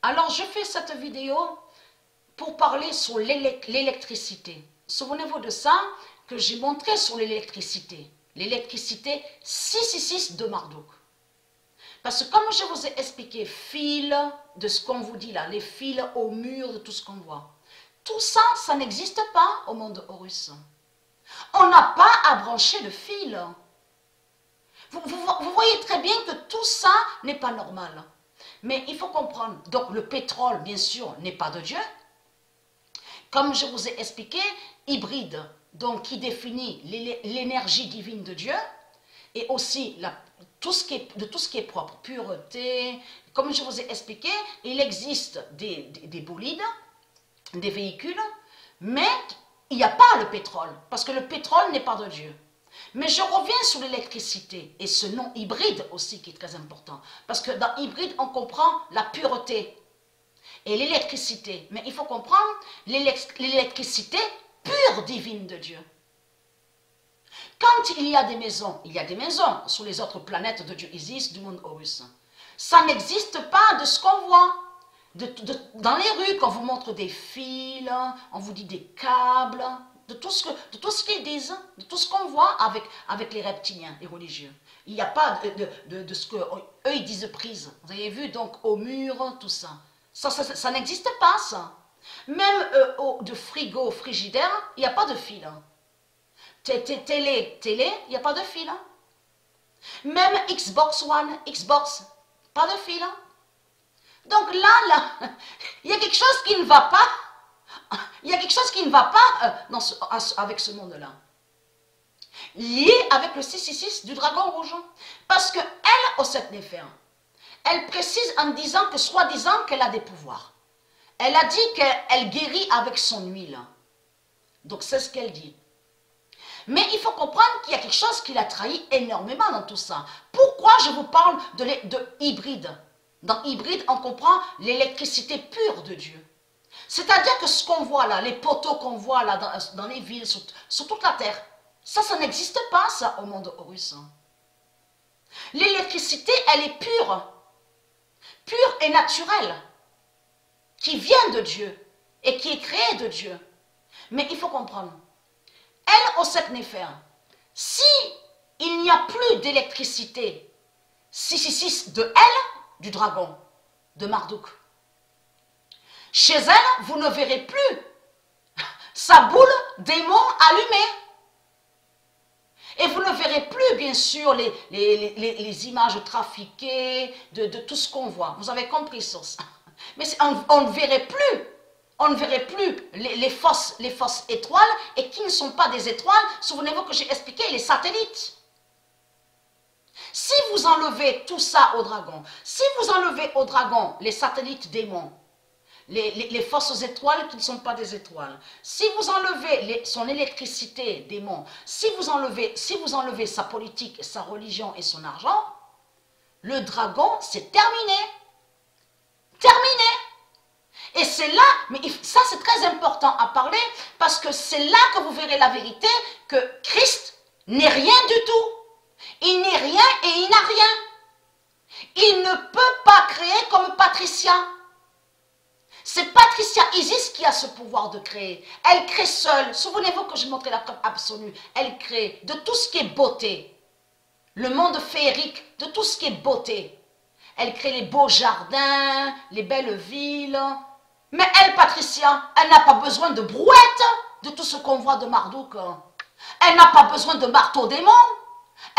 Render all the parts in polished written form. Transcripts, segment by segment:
Alors, je fais cette vidéo pour parler sur l'électricité. Souvenez-vous de ça que j'ai montré sur l'électricité. L'électricité 666 de Marduk. Parce que comme je vous ai expliqué, fil de ce qu'on vous dit là, les fils au mur de tout ce qu'on voit, tout ça, ça n'existe pas au monde Horus. On n'a pas à brancher de fil. Vous voyez très bien que tout ça n'est pas normal. Mais il faut comprendre, donc le pétrole, bien sûr, n'est pas de Dieu. Comme je vous ai expliqué, hybride, donc qui définit l'énergie divine de Dieu, et aussi de tout ce qui est propre, pureté. Comme je vous ai expliqué, il existe des bolides, des véhicules, mais il n'y a pas le pétrole, parce que le pétrole n'est pas de Dieu. Mais je reviens sur l'électricité et ce nom hybride aussi qui est très important. Parce que dans hybride, on comprend la pureté et l'électricité. Mais il faut comprendre l'électricité pure divine de Dieu. Quand il y a des maisons sur les autres planètes de Dieu Isis, du monde Horus. Ça n'existe pas de ce qu'on voit. Dans les rues, quand on vous montre des fils, on vous dit des câbles, de tout ce qu'ils disent, de tout ce qu'on voit avec les reptiliens, les religieux. Il n'y a pas de ce qu'eux ils disent prise. Vous avez vu, donc au mur, tout ça. Ça n'existe pas, ça. Même de frigo, frigidaire, il n'y a pas de fil. Télé, il n'y a pas de fil. Même Xbox One, Xbox, pas de fil. Donc là, il y a quelque chose qui ne va pas. Il y a quelque chose qui ne va pas avec ce monde-là. Lié avec le 666 du dragon rouge. Parce qu'elle, au 7 Néphère, elle précise en disant que, soi-disant, qu'elle a des pouvoirs. Elle a dit qu'elle guérit avec son huile. Donc c'est ce qu'elle dit. Mais il faut comprendre qu'il y a quelque chose qui l'a trahi énormément dans tout ça. Pourquoi je vous parle de hybride? Dans hybride, on comprend l'électricité pure de Dieu. C'est-à-dire que ce qu'on voit là, les poteaux qu'on voit là dans les villes, sur toute la terre, ça n'existe pas, ça, au monde Horus. L'électricité, elle est pure et naturelle, qui vient de Dieu et qui est créée de Dieu. Mais il faut comprendre, elle, au 7 Néphère, si il n'y a plus d'électricité 666 de elle, du dragon, de Marduk, chez elle, vous ne verrez plus sa boule démon allumée. Et vous ne verrez plus, bien sûr, les images trafiquées de tout ce qu'on voit. Vous avez compris ça. Mais on ne verrait plus les fausses étoiles, et qui ne sont pas des étoiles. Souvenez-vous que j'ai expliqué les satellites. Si vous enlevez tout ça au dragon, si vous enlevez au dragon les satellites démons, les fausses étoiles qui ne sont pas des étoiles, si vous enlevez son électricité démon, si vous enlevez sa politique, sa religion et son argent, le dragon, c'est terminé. Terminé. Et c'est là, mais ça c'est très important à parler, parce que c'est là que vous verrez la vérité, que Christ n'est rien du tout. Il n'est rien et il n'a rien. Il ne peut pas créer comme Patricia. C'est Patricia Isis qui a ce pouvoir de créer. Elle crée seule. Souvenez-vous que je montrais la preuve absolue. Elle crée de tout ce qui est beauté. Le monde féerique, de tout ce qui est beauté. Elle crée les beaux jardins, les belles villes. Mais elle, Patricia, elle n'a pas besoin de brouette, de tout ce qu'on voit de Marduk. Elle n'a pas besoin de marteau démon.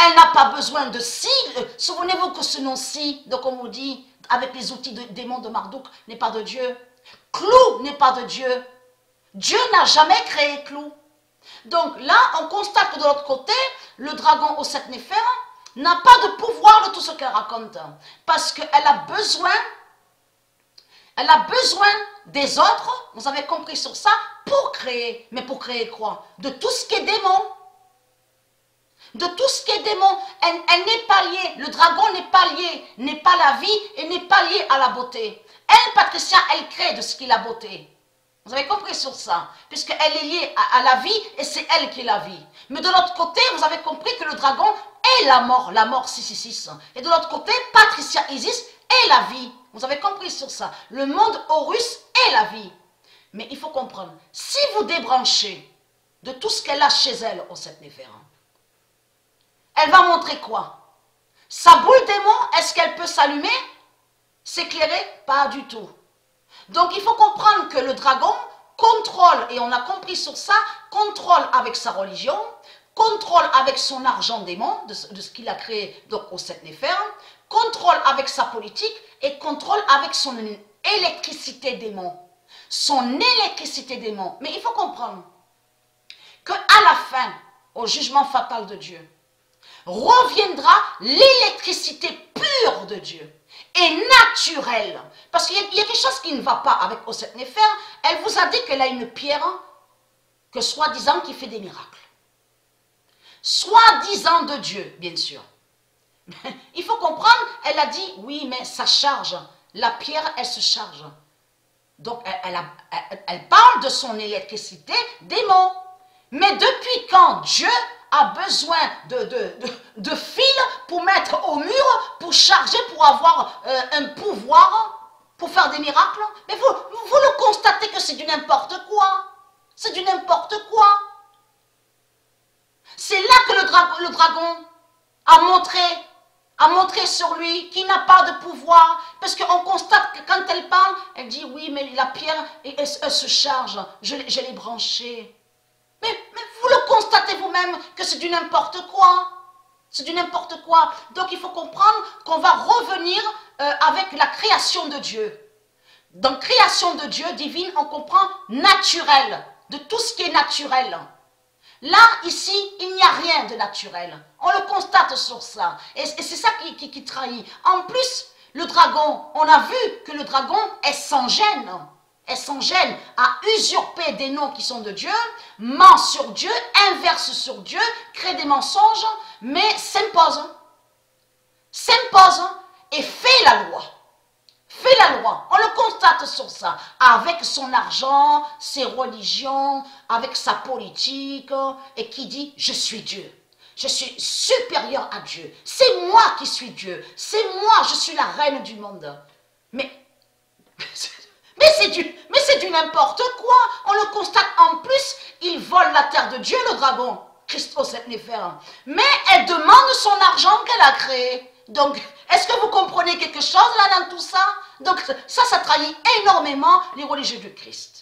Elle n'a pas besoin de scie. Souvenez-vous que ce nom-ci, donc on vous dit, avec les outils de démon de Marduk, n'est pas de Dieu. Clou n'est pas de Dieu. Dieu n'a jamais créé Clou. Donc là, on constate que de l'autre côté, le dragon au 7 Néphère n'a pas de pouvoir de tout ce qu'elle raconte. Parce qu'elle a besoin des autres, vous avez compris sur ça, pour créer. Mais pour créer quoi? De tout ce qui est démon. De tout ce qui est démon. Elle n'est pas liée. Le dragon n'est pas lié. N'est pas la vie et n'est pas lié à la beauté. Elle, Patricia, elle crée de ce qui est la beauté. Vous avez compris sur ça? Puisqu'elle est liée à la vie et c'est elle qui est la vie. Mais de l'autre côté, vous avez compris que le dragon est la mort 666. Et de l'autre côté, Patricia Isis est la vie. Vous avez compris sur ça. Le monde Horus est la vie. Mais il faut comprendre, si vous débranchez de tout ce qu'elle a chez elle au 7 Néphère, elle va montrer quoi? Sa boule démon, est-ce qu'elle peut s'allumer? S'éclairer? Pas du tout. Donc il faut comprendre que le dragon contrôle, et on a compris sur ça, contrôle avec sa religion, contrôle avec son argent démon, de ce qu'il a créé donc au 7 Néphère, contrôle avec sa politique et contrôle avec son électricité démon. Son électricité démon. Mais il faut comprendre qu'à la fin, au jugement fatal de Dieu, reviendra l'électricité pure de Dieu et naturelle. Parce qu'il y a quelque chose qui ne va pas avec Osset Néfer. Elle vous a dit qu'elle a une pierre que soi-disant qui fait des miracles. Soi-disant de Dieu, bien sûr. Il faut comprendre, elle a dit, oui, mais ça charge. La pierre, elle se charge. Donc, elle parle de son électricité démon. Mais depuis quand Dieu a besoin de fils pour mettre au mur, pour charger, pour avoir un pouvoir, pour faire des miracles? Mais vous le constatez que c'est du n'importe quoi. C'est du n'importe quoi. C'est là que le dragon a montré sur lui qu'il n'a pas de pouvoir. Parce qu'on constate que quand elle parle, elle dit oui, mais la pierre, elle se charge. Je l'ai branchée. Mais vous le constatez vous-même que c'est du n'importe quoi. C'est du n'importe quoi. Donc il faut comprendre qu'on va revenir avec la création de Dieu. Dans création de Dieu divine, on comprend naturel, de tout ce qui est naturel. Là, ici, il n'y a rien de naturel. On le constate sur ça. Et c'est ça qui trahit. En plus, le dragon, on a vu que le dragon est sans gêne. Est sans gêne à usurper des noms qui sont de Dieu, ment sur Dieu, inverse sur Dieu, crée des mensonges, mais s'impose. S'impose et fait la loi. Fait la loi. On le constate sur ça. Avec son argent, ses religions, avec sa politique, et qui dit, je suis Dieu. Je suis supérieur à Dieu. C'est moi qui suis Dieu. C'est moi, je suis la reine du monde. Mais c'est du n'importe quoi. On le constate en plus, il vole la terre de Dieu, le dragon. Christos et Néphère. Mais elle demande son argent qu'elle a créé. Donc, est-ce que vous comprenez quelque chose là dans tout ça? Donc, ça trahit énormément les religieux de Christ.